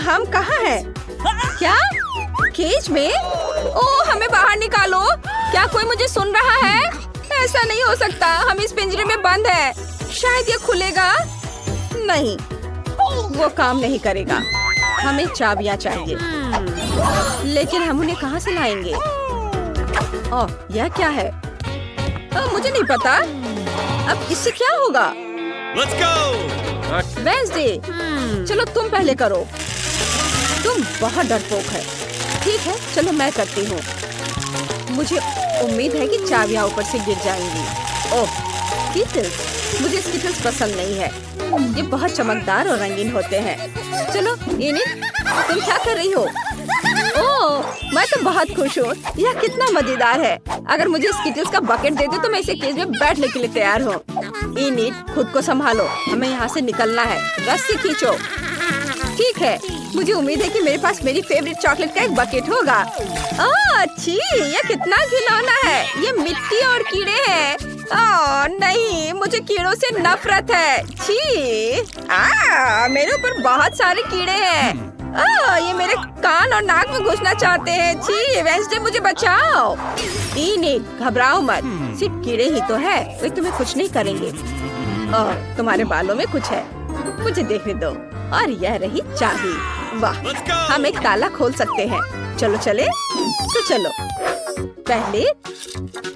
हम कहाँ हैं? क्या केज में? ओह, हमें बाहर निकालो। क्या कोई मुझे सुन रहा है? ऐसा नहीं हो सकता, हम इस पिंजरे में बंद है। शायद ये खुलेगा। नहीं, वो काम नहीं करेगा। हमें चाबियां चाहिए, लेकिन हम उन्हें कहाँ से लाएंगे? ओह, यह क्या है? मुझे नहीं पता। अब इससे क्या होगा? Let's go! वेंसडे, चलो तुम पहले करो। तुम बहुत डरपोक है। ठीक है, चलो मैं करती हूँ। मुझे उम्मीद है कि चाबियां ऊपर से गिर जाएंगी। ओह, स्किटल्स। मुझे स्किटल्स पसंद नहीं है। ये बहुत चमकदार और रंगीन होते हैं। चलो इनिट, तुम क्या कर रही हो? ओह, मैं तो बहुत खुश हूँ। यह कितना मजेदार है। अगर मुझे स्किटल्स का बकेट दे दो तो मैं इसे केज में बैठने के लिए तैयार हूँ। इनिट, खुद को संभालो, हमें यहाँ से निकलना है। रस्सी खींचो। ठीक है, मुझे उम्मीद है कि मेरे पास मेरी फेवरेट चॉकलेट का एक बकेट होगा। अच्छी, ये कितना घिनौना है। ये मिट्टी और कीड़े हैं। ओह नहीं, मुझे कीड़ों से नफरत है। छी, मेरे ऊपर बहुत सारे कीड़े हैं। ये मेरे कान और नाक में घुसना चाहते हैं। छी, वेंसडे मुझे बचाओ। इनिट, घबराओ मत, सिर्फ कीड़े ही तो है, वे तुम्हें कुछ नहीं करेंगे। तुम्हारे बालों में कुछ है, मुझे देखने दो। और यह रही चाबी। वाह, हम एक ताला खोल सकते हैं। चलो चले, तो चलो पहले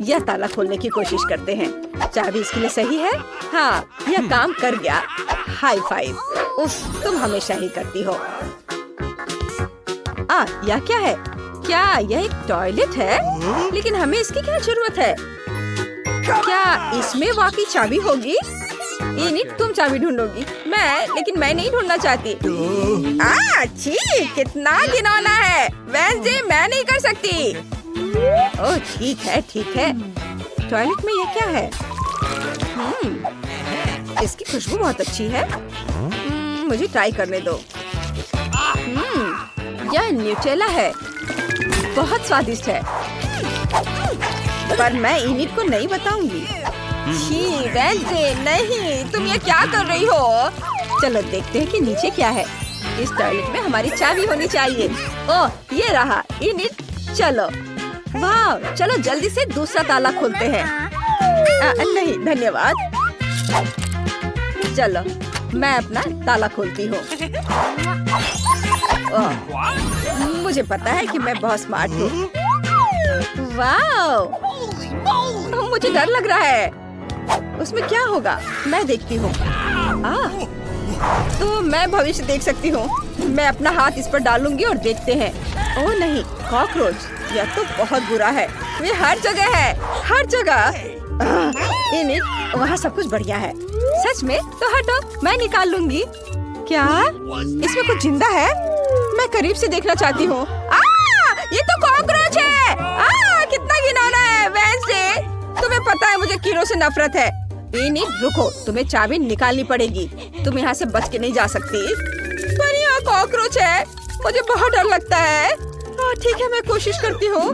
यह ताला खोलने की कोशिश करते हैं। चाबी इसके लिए सही है। हाँ, यह काम कर गया। High five. उफ, तुम हमेशा ही करती हो। यह क्या है? क्या यह एक टॉयलेट है? लेकिन हमें इसकी क्या जरूरत है? क्या इसमें वाकई चाबी होगी? इनिट, तुम चाबी ढूंढोगी, लेकिन मैं नहीं ढूंढना चाहती। छी, कितना घिनौना है। वेंसडे, मैं नहीं कर सकती। ओह ठीक है, ठीक है। टॉयलेट में ये क्या है? इसकी खुशबू बहुत अच्छी है। मुझे ट्राई करने दो। यह न्यूटेला है, बहुत स्वादिष्ट है, पर मैं इनिट को नहीं बताऊंगी। छी, वेंसडे, नहीं, तुम ये क्या कर रही हो? चलो देखते हैं कि नीचे क्या है। इस टॉयलेट में हमारी चाबी होनी चाहिए। ओह, ये रहा। इनिट, चलो। वाह, चलो जल्दी से दूसरा ताला खोलते हैं। नहीं, धन्यवाद। चलो, मैं अपना ताला खोलती हूँ। मुझे पता है कि मैं बहुत स्मार्ट हूँ। वाह, मुझे डर लग रहा है। उसमें क्या होगा? मैं देखती हूँ। तो मैं भविष्य देख सकती हूँ। मैं अपना हाथ इस पर डालूंगी और देखते हैं। ओह नहीं, कॉकरोच। यह तो बहुत बुरा है। ये हर जगह है, हर जगह। इनिट, वहाँ सब कुछ बढ़िया है। सच में? तो हटो, मैं निकाल लूंगी। क्या इसमें कुछ जिंदा है? मैं करीब से देखना चाहती हूँ। ये तो कॉकरोच है। कितना घिनौना है। वेंसडे, तुम्हें पता है मुझे कीड़ों से नफरत है। इनिट, रुको, तुम्हें चाबी निकालनी पड़ेगी। तुम यहाँ से बच के नहीं जा सकती। पर यहाँ कॉकरोच है, मुझे बहुत डर लगता है। ठीक है, मैं कोशिश करती हूँ।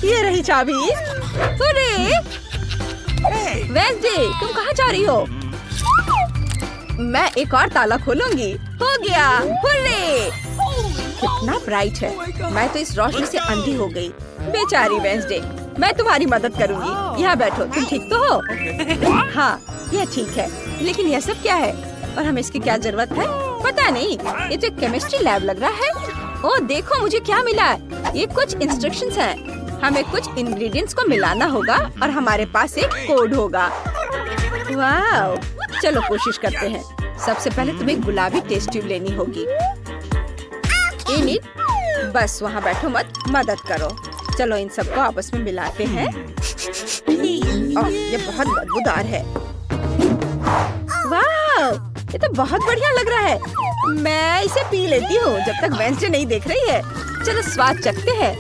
ये रही चाबी। अरे वेंसडे, तुम कहाँ जा रही हो? मैं एक और ताला खोलूंगी। हो गया। हुर्रे! कितना ब्राइट है। मैं तो इस रोशनी से अंधी हो गई। बेचारी वेंसडे, मैं तुम्हारी मदद करूंगी। यहाँ बैठो। तुम ठीक तो हो? हाँ, यह ठीक है। लेकिन यह सब क्या है और हमें इसकी क्या जरूरत है? पता नहीं, ये तो केमिस्ट्री लैब लग रहा है। ओह देखो, मुझे क्या मिला। ये कुछ इंस्ट्रक्शंस हैं। हमें कुछ इंग्रेडिएंट्स को मिलाना होगा और हमारे पास एक कोड होगा। वाह, चलो कोशिश करते हैं। सबसे पहले तुम्हें गुलाबी टेस्ट ट्यूब लेनी होगी। इनिट, बस वहाँ बैठो मत, मदद करो। चलो इन सबको आपस में मिलाते हैं। ये बहुत बदबूदार है। वाह, ये तो बहुत बढ़िया लग रहा है। मैं इसे पी लेती हूँ जब तक वेंसडे नहीं देख रही है। चलो स्वाद चखते हैं।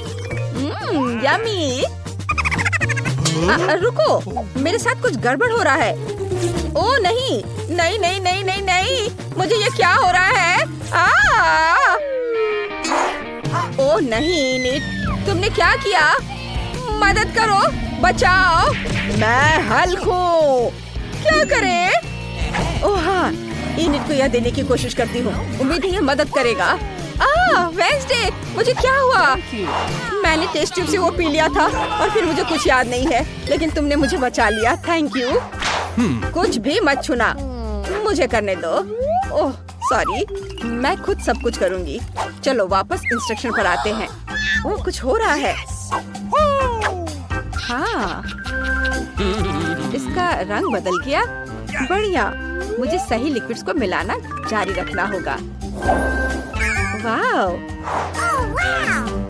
यम्मी। रुको, मेरे साथ कुछ गड़बड़ हो रहा है। ओह नहीं, नहीं नहीं नहीं नहीं नहीं, मुझे ये क्या हो रहा है? ओह नहीं निट, तुमने क्या किया? मदद करो, बचाओ। मैं हल्क हूँ। क्या करें? ओह हाँ, इनिट को यह देने की कोशिश करती हूँ। उम्मीद है ये मदद करेगा। वेंसडे, मुझे क्या हुआ? मैंने टेस्ट ट्यूब से वो पी लिया था और फिर मुझे कुछ याद नहीं है, लेकिन तुमने मुझे बचा लिया। Thank you. कुछ भी मत छूना, मुझे करने दो। ओह सॉरी, मैं खुद सब कुछ करूँगी। चलो वापस इंस्ट्रक्शन पर आते हैं। ओह कुछ हो रहा है। हाँ, इसका रंग बदल गया। बढ़िया, मुझे सही लिक्विड्स को मिलाना जारी रखना होगा। वाव,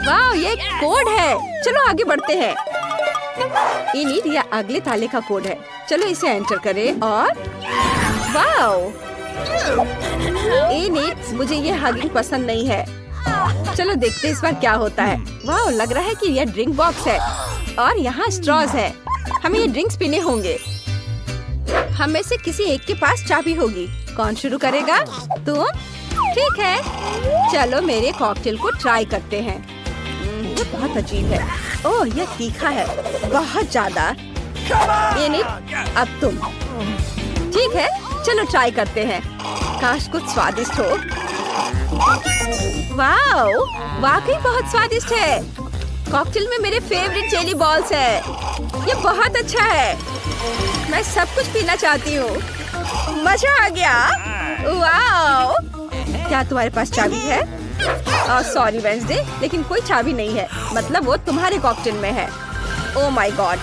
वाव, ये कोड है। चलो आगे बढ़ते हैं। इनिट या अगले ताले का कोड है। चलो इसे एंटर करें और वाव, इनिट, मुझे ये हगिंग पसंद नहीं है। चलो देखते हैं इस बार क्या होता है। वाव, लग रहा है कि यह ड्रिंक बॉक्स है और यहाँ स्ट्रॉज है। हमें ये ड्रिंक्स पीने होंगे। हम में से किसी एक के पास चाबी होगी। कौन शुरू करेगा? तुम? ठीक है, चलो मेरे कॉकटेल को ट्राई करते हैं। ये बहुत अजीब है। ओह यह तीखा है, बहुत ज्यादा। इनिट, अब तुम। ठीक है, चलो ट्राई करते हैं। काश कुछ स्वादिष्ट हो। वाओ, वाकई बहुत स्वादिष्ट है। कॉकटेल में मेरे फेवरेट जेली बॉल्स है। ये बहुत अच्छा है। मैं सब कुछ पीना चाहती हूँ। मजा आ गया। वाओ, क्या तुम्हारे पास चाबी है? सॉरी वेंसडे, लेकिन कोई चाबी नहीं है। मतलब वो तुम्हारे कॉकटेल में है। Oh my God.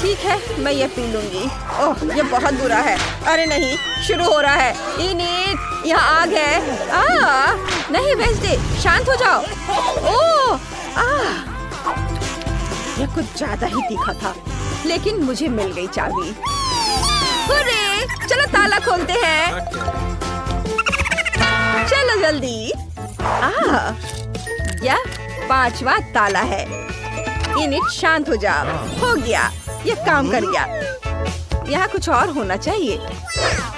ठीक है, मैं ये पी लूंगी। ओह ये बहुत बुरा है। अरे नहीं, शुरू हो रहा है। इनिट, यहाँ आग है। नहीं वेंसडे, शांत हो जाओ। ओह यह कुछ ज्यादा ही तीखा था, लेकिन मुझे मिल गई चाबी। हुर्रे, चलो ताला खोलते हैं। चलो जल्दी। यह 5वां ताला है। इनिट, शांत हो जाओ। हो गया, ये काम कर गया। यहाँ कुछ और होना चाहिए।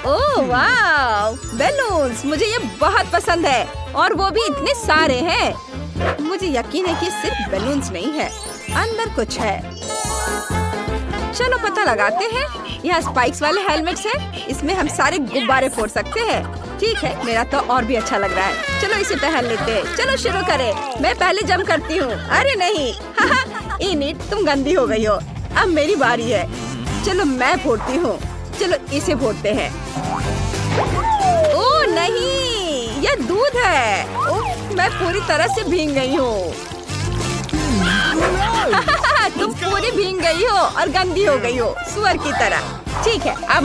ओह वाव, बैलून्स, मुझे ये बहुत पसंद है और वो भी इतने सारे हैं। मुझे यकीन है कि सिर्फ बैलून्स नहीं है, अंदर कुछ है। चलो पता लगाते हैं। यहाँ स्पाइक्स वाले हेलमेट्स हैं। इसमें हम सारे गुब्बारे फोड़ सकते हैं। ठीक है, मेरा तो और भी अच्छा लग रहा है। चलो इसे पहन लेते हैं। चलो शुरू करें। मैं पहले जंप करती हूँ। अरे नहीं। इनिट, तुम गंदी हो गई हो। अब मेरी बारी है। चलो मैं फोड़ती हूँ। चलो इसे फोड़ते हैं। ओह नहीं, यह दूध है। ओह, मैं पूरी तरह से भीग गई हूँ। तुम पूरी भीग गई हो और गंदी हो गई हो, सुअर की तरह। ठीक है, अब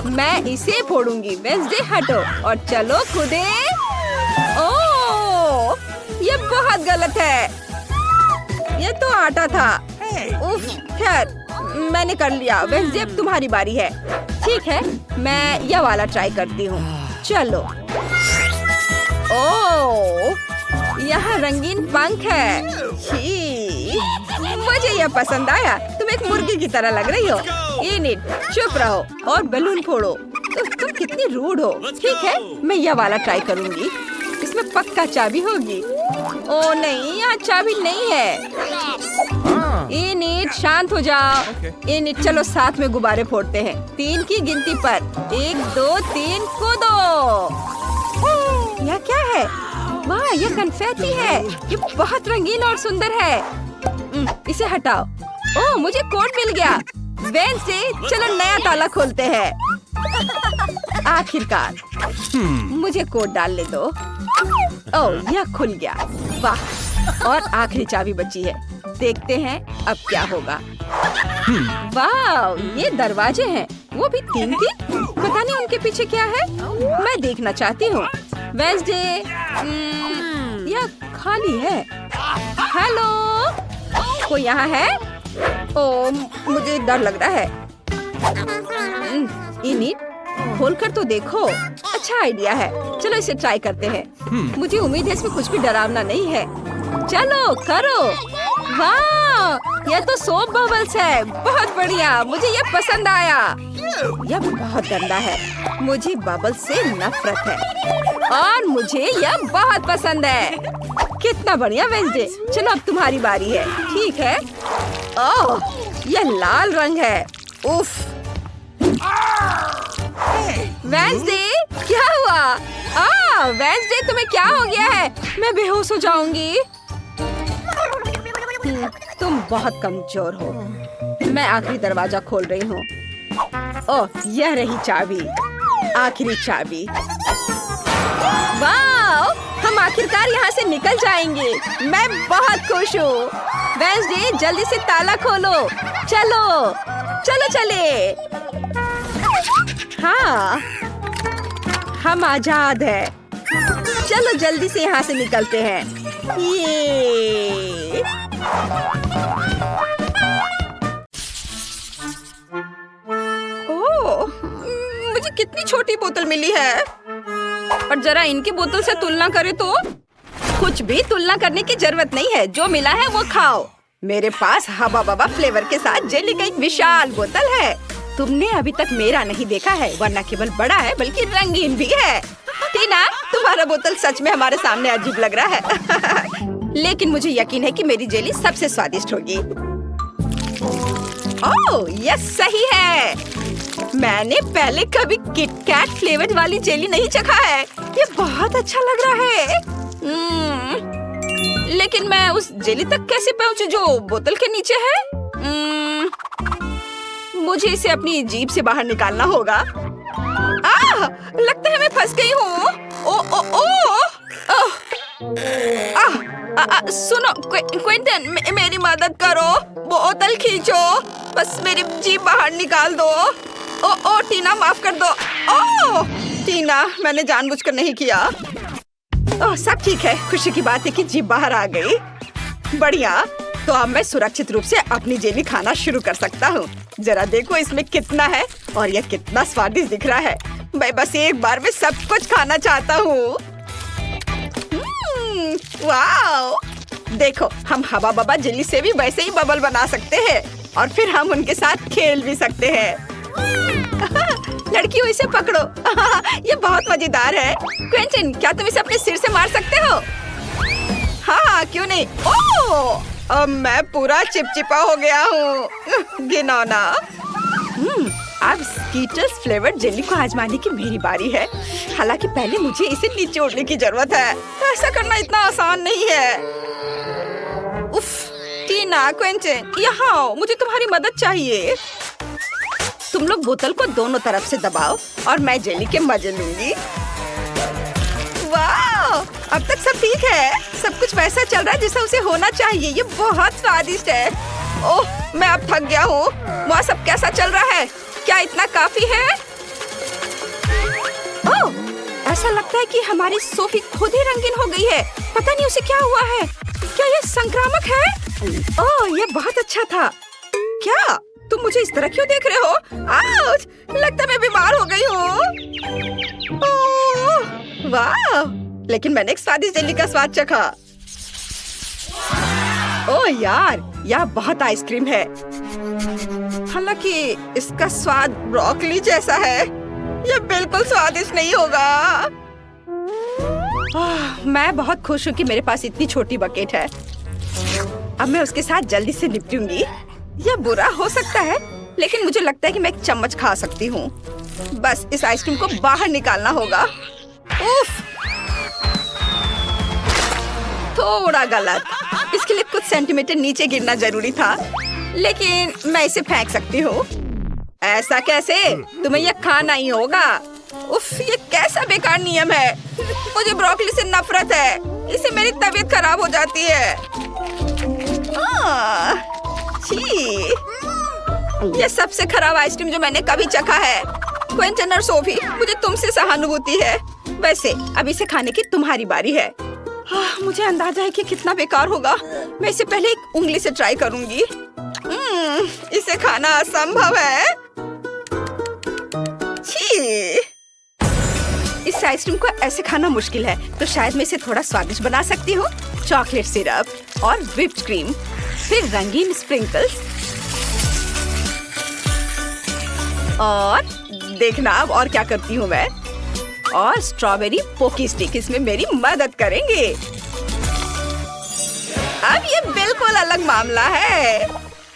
मैं इसे फोड़ूंगी। वेंसडे हटो और चलो खुदे। ओह, ये बहुत गलत है। ये तो आटा था। उफ, खैर मैंने कर लिया। वेंसडे, अब तुम्हारी बारी है। ठीक है, मैं यह वाला ट्राई करती हूँ। चलो। ओह, यहाँ रंगीन पंख है। मुझे यह पसंद आया। तुम एक मुर्गी की तरह लग रही हो। इनिट, चुप रहो और बैलून फोड़ो। तुम कितनी रूड हो। ठीक है, मैं यह वाला ट्राई करूंगी। इसमें पक्का चाबी होगी। ओह नहीं, यहाँ चाबी नहीं है। इनिट, शांत हो जाओ। इनिट, चलो साथ में गुब्बारे फोड़ते हैं। 3 की गिनती पर। 1 2 3, कूदो। यह क्या है? वाह, यह कन्फेटी है। ये बहुत रंगीन और सुंदर है। इसे हटाओ। ओह, मुझे कोड मिल गया। वेंसडे, चलो नया ताला खोलते हैं। आखिरकार मुझे कोड डालने दो। ओह, यह खुल गया। वाह, और आखिरी चाबी बची है। देखते हैं अब क्या होगा। वाह, ये दरवाजे हैं। वो भी 3। पता नहीं उनके पीछे क्या है। मैं देखना चाहती हूँ। वेंसडे, यह खाली है। हेलो, कोई यहाँ है? ओह, मुझे डर लग रहा है। इनिट, खोलकर तो देखो। अच्छा आइडिया है। चलो इसे ट्राई करते हैं। मुझे उम्मीद है इसमें कुछ भी डरावना नहीं है। चलो करो। वाह, यह तो सोप बबल्स है। बहुत बढ़िया, मुझे यह पसंद आया। यह बहुत गंदा है। मुझे बबल्स से नफरत है और मुझे यह बहुत पसंद है। कितना बढ़िया वेंसडे। चलो अब तुम्हारी बारी है। ठीक है। ओह, यह लाल रंग है। उफ, वेंसडे, क्या हुआ? वेंसडे, तुम्हें क्या हो गया है? मैं बेहोश हो जाऊंगी। तुम बहुत कमजोर हो। मैं आखिरी दरवाजा खोल रही हूँ। ओह, यह रही चाबी, आखिरी चाबी। वाह, हम आखिरकार यहाँ से निकल जाएंगे। मैं बहुत खुश हूँ। वेंसडे, जल्दी से ताला खोलो। चलो चलो चले। हाँ, हम आजाद हैं। चलो जल्दी से यहाँ से निकलते हैं। ये ओह, मुझे कितनी छोटी बोतल मिली है। और जरा इनकी बोतल से तुलना करें तो कुछ भी तुलना करने की जरूरत नहीं है। जो मिला है वो खाओ। मेरे पास हबा बबा फ्लेवर के साथ जेली का एक विशाल बोतल है। तुमने अभी तक मेरा नहीं देखा है, वरना केवल बड़ा है बल्कि रंगीन भी है। टीना, तुम्हारा बोतल सच में हमारे सामने अजीब लग रहा है। लेकिन मुझे यकीन है कि मेरी जेली सबसे स्वादिष्ट होगी। ओह, यह सही है। मैंने पहले कभी किटकैट फ्लेवर वाली जेली नहीं चखा है। ये बहुत अच्छा लग रहा है। लेकिन मैं उस जेली तक कैसे पहुंचूं जो बोतल के नीचे है? मुझे इसे अपनी जीभ से बाहर निकालना होगा। लगता है मैं फंस गई हूँ। सुनो क्विंटन, मेरी मदद करो। बोतल खींचो, बस मेरी जीभ बाहर निकाल दो। टीना, माफ कर दो। टीना, मैंने जानबूझकर नहीं किया। सब ठीक है। खुशी की बात है कि जीभ बाहर आ गई। बढ़िया, तो अब मैं सुरक्षित रूप से अपनी जेली खाना शुरू कर सकता हूँ। जरा देखो इसमें कितना है और यह कितना स्वादिष्ट दिख रहा है। मैं बस एक बार में सब कुछ खाना चाहता हूँ। वाओ! देखो, हम हवा बबा जेली से भी वैसे ही बबल बना सकते हैं और फिर हम उनके साथ खेल भी सकते हैं। लड़कियों, इसे पकड़ो। ये बहुत मजेदार है। क्विंटन, क्या तुम इसे अपने सिर से मार सकते हो? हाँ, क्यों नहीं। अब मैं पूरा चिपचिपा हो गया हूँ। घिनौना। अब स्कीटर्स फ्लेवर्ड जेली को आजमाने की मेरी बारी है। हालांकि पहले मुझे इसे निचोड़ने की जरूरत है। ऐसा करना इतना आसान नहीं है। उफ, टीना, क्विंटन, यहाँ आओ, मुझे तुम्हारी मदद चाहिए। तुम लोग बोतल को दोनों तरफ से दबाओ और मैं जेली के मजे लूंगी। वाह! अब तक सब ठीक है। सब कुछ वैसा चल रहा है जैसा उसे होना चाहिए। ये बहुत स्वादिष्ट है। ओह, मैं अब थक गया हूँ। वहाँ सब कैसा चल रहा है? क्या इतना काफी है? ओह, ऐसा लगता है कि हमारी सोफी खुद ही रंगीन हो गई है। पता नहीं उसे क्या हुआ है। क्या ये संक्रामक है? ओह, ये बहुत अच्छा था। क्या तुम मुझे इस तरह क्यों देख रहे हो? आउच! लगता है मैं बीमार हो गई हूँ। वाह! लेकिन मैंने एक स्वादिष्ट जेली का स्वाद चखा। ओह यार, यह बहुत आइसक्रीम है। हालांकि इसका स्वाद ब्रोकली जैसा है। यह बिल्कुल स्वादिष्ट नहीं होगा। मैं बहुत खुश हूँ कि मेरे पास इतनी छोटी बकेट है। अब मैं उसके साथ जल्दी से निपटूंगी। यह बुरा हो सकता है, लेकिन मुझे लगता है कि मैं एक चम्मच खा सकती हूँ। बस इस आइसक्रीम को बाहर निकालना होगा। उफ! थोड़ा गलत। इसके लिए कुछ सेंटीमीटर नीचे गिरना जरूरी था, लेकिन मैं इसे फेंक सकती हूँ। ऐसा कैसे? तुम्हें यह खाना ही होगा। उफ! ये कैसा बेकार नियम है। मुझे ब्रोकली से नफरत है। इससे मेरी तबीयत खराब हो जाती है। छी! ये सबसे खराब आइसक्रीम जो मैंने कभी चखा है। क्विंटन और सोफी, मुझे तुमसे सहानुभूति है। वैसे अब इसे खाने की तुम्हारी बारी है। मुझे अंदाजा है कि कितना बेकार होगा। मैं इसे पहले एक उंगली से ट्राई करूंगी। इसे खाना असंभव है। छी! इस आइसक्रीम को ऐसे खाना मुश्किल है, तो शायद मैं इसे थोड़ा स्वादिष्ट बना सकती हूँ। चॉकलेट सिरप और व्हिप्ड क्रीम, फिर रंगीन स्प्रिंकल्स, और देखना अब और क्या करती हूँ मैं। और स्ट्रॉबेरी पोकी स्टिक इसमें मेरी मदद करेंगे। अब ये बिल्कुल अलग मामला है।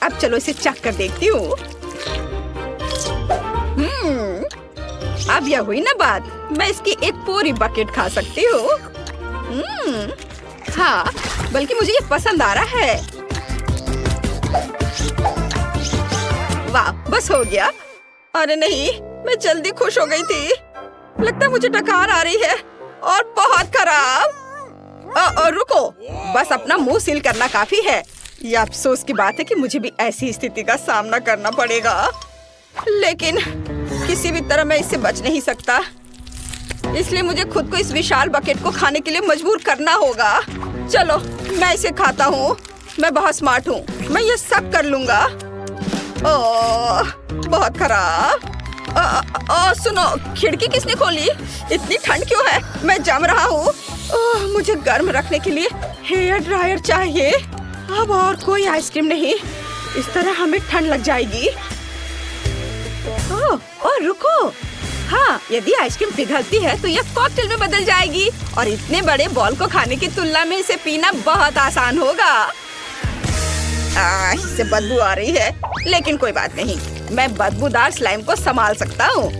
अब चलो इसे चख कर देखती हूँ। अब यह हुई ना बात, मैं इसकी एक पूरी बकेट खा सकती हूँ। हाँ, बल्कि मुझे ये पसंद आ रहा है। वाह, बस हो गया। अरे नहीं, मैं जल्दी खुश हो गई थी। लगता है मुझे डकार आ रही है और बहुत खराब। रुको, बस अपना मुंह सील करना काफी है। यह अफसोस की बात है कि मुझे भी ऐसी स्थिति का सामना करना पड़ेगा, लेकिन किसी भी तरह मैं इससे बच नहीं सकता। इसलिए मुझे खुद को इस विशाल बकेट को खाने के लिए मजबूर करना होगा। चलो, मैं इसे खाता हूँ। मैं बहुत स्मार्ट हूँ, मैं ये सब कर लूंगा। ओह, बहुत खराब। सुनो, खिड़की किसने खोली? इतनी ठंड क्यों है? मैं जम रहा हूँ। मुझे गर्म रखने के लिए हेयर ड्रायर चाहिए। अब और कोई आइसक्रीम नहीं, इस तरह हमें ठंड लग जाएगी। ओह, रुको। हाँ, यदि आइसक्रीम पिघलती है तो यह कॉकटेल में बदल जाएगी और इतने बड़े बॉल को खाने की तुलना में इसे पीना बहुत आसान होगा। इससे बदबू आ रही है, लेकिन कोई बात नहीं, मैं बदबूदार स्लाइम को संभाल सकता हूँ।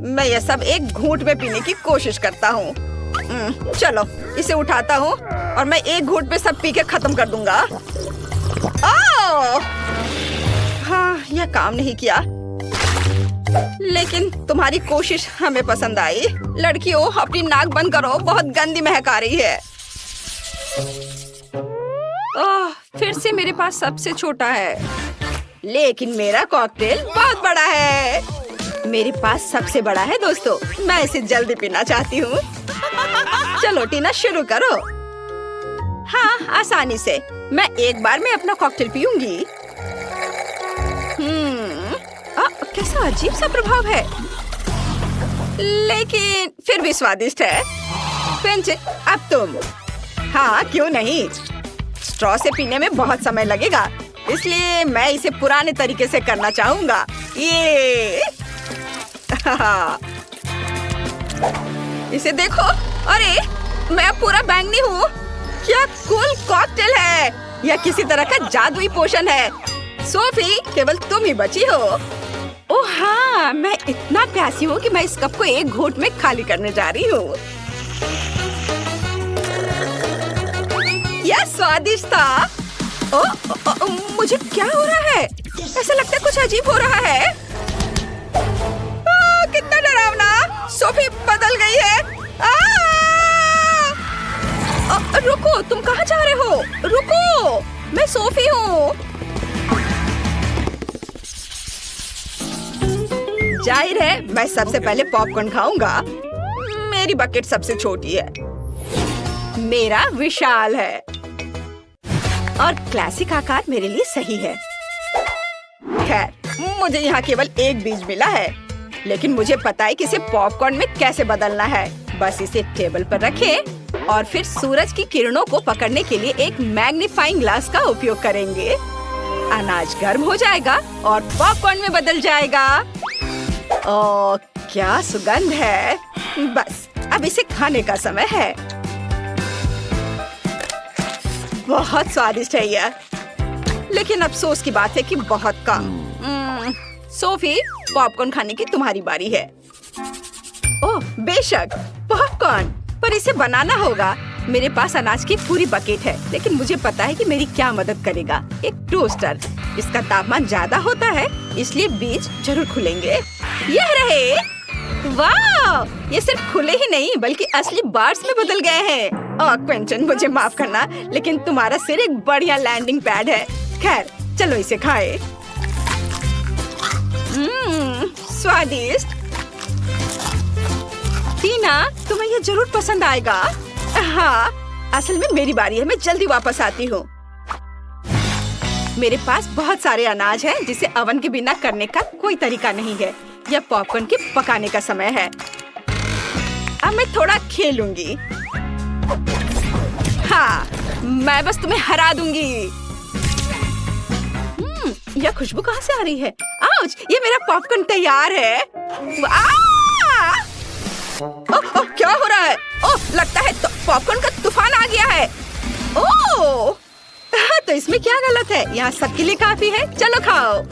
मैं यह सब एक घूंट में पीने की कोशिश करता हूँ। चलो, इसे उठाता हूँ और मैं एक घूंट में सब पी के खत्म कर दूंगा। हाँ, यह काम नहीं किया, लेकिन तुम्हारी कोशिश हमें पसंद आई। लड़कियों, अपनी नाक बंद करो, बहुत गंदी महक आ रही है। फिर से मेरे पास सबसे छोटा है, लेकिन मेरा कॉकटेल बहुत बड़ा है। मेरे पास सबसे बड़ा है दोस्तों, मैं इसे जल्दी पीना चाहती हूँ। चलो टीना, शुरू करो। हाँ, आसानी से। मैं एक बार में अपना कॉकटेल पीऊंगी। कैसा अजीब सा प्रभाव है, लेकिन फिर भी स्वादिष्ट है। क्विंटन, अब तुम। हाँ, क्यों नहीं। स्ट्रॉ से पीने में बहुत समय लगेगा, इसलिए मैं इसे पुराने तरीके से करना चाहूंगा। ये इसे देखो। अरे, मैं पूरा बैंगनी हूँ। क्या कूल कॉकटेल है। यह किसी तरह का जादुई पोषण है। सोफी, केवल तुम ही बची हो। ओह हाँ, मैं इतना प्यासी हूँ कि मैं इस कप को एक घूंट में खाली करने जा रही हूँ। यह स्वादिष्ट था। मुझे क्या हो रहा है? ऐसा लगता है कुछ अजीब हो रहा है। कितना डरावना। सोफी बदल गई है। रुको, तुम कहाँ जा रहे हो? रुको, मैं सोफी हूँ। जाहिर है, मैं सबसे पहले पॉपकॉर्न खाऊंगा। मेरी बकेट सबसे छोटी है, मेरा विशाल है और क्लासिक आकार मेरे लिए सही है। खैर, मुझे यहाँ केवल एक बीज मिला है, लेकिन मुझे पता है कि इसे पॉपकॉर्न में कैसे बदलना है। बस इसे टेबल पर रखें और फिर सूरज की किरणों को पकड़ने के लिए एक मैग्नीफाइंग ग्लास का उपयोग करेंगे। अनाज गर्म हो जाएगा और पॉपकॉर्न में बदल जाएगा। ओह, क्या सुगंध है। बस, अब इसे खाने का समय है। बहुत स्वादिष्ट है यह, लेकिन अफसोस की बात है कि बहुत कम। सोफी, पॉपकॉर्न खाने की तुम्हारी बारी है। ओह, बेशक, पॉपकॉर्न, पर इसे बनाना होगा। मेरे पास अनाज की पूरी बकेट है, लेकिन मुझे पता है कि मेरी क्या मदद करेगा। एक टोस्टर। इसका तापमान ज्यादा होता है, इसलिए बीज जरूर खुलेंगे। यह रहे। वाह, ये सिर्फ खुले ही नहीं बल्कि असली बार्स में बदल गए हैं। क्विंटन, मुझे माफ करना, लेकिन तुम्हारा सिर एक बढ़िया लैंडिंग पैड है। खैर, चलो इसे खाएं। स्वादिष्ट। टीना, तुम्हें यह जरूर पसंद आएगा। हाँ, असल में मेरी बारी है, मैं जल्दी वापस आती हूँ। मेरे पास बहुत सारे अनाज हैं जिसे ओवन के बिना करने का कोई तरीका नहीं है। यह पॉपकॉर्न के पकाने का समय है। अब मैं थोड़ा खेलूंगी। हाँ, मैं बस तुम्हें हरा दूंगी। यह खुशबू कहाँ से आ रही है? आउच! ये मेरा पॉपकॉर्न तैयार है। क्या हो रहा है? ओह, लगता है पॉपकॉर्न का तूफान आ गया है। ओह, तो इसमें क्या गलत है? यहाँ सबके लिए काफी है। चलो खाओ।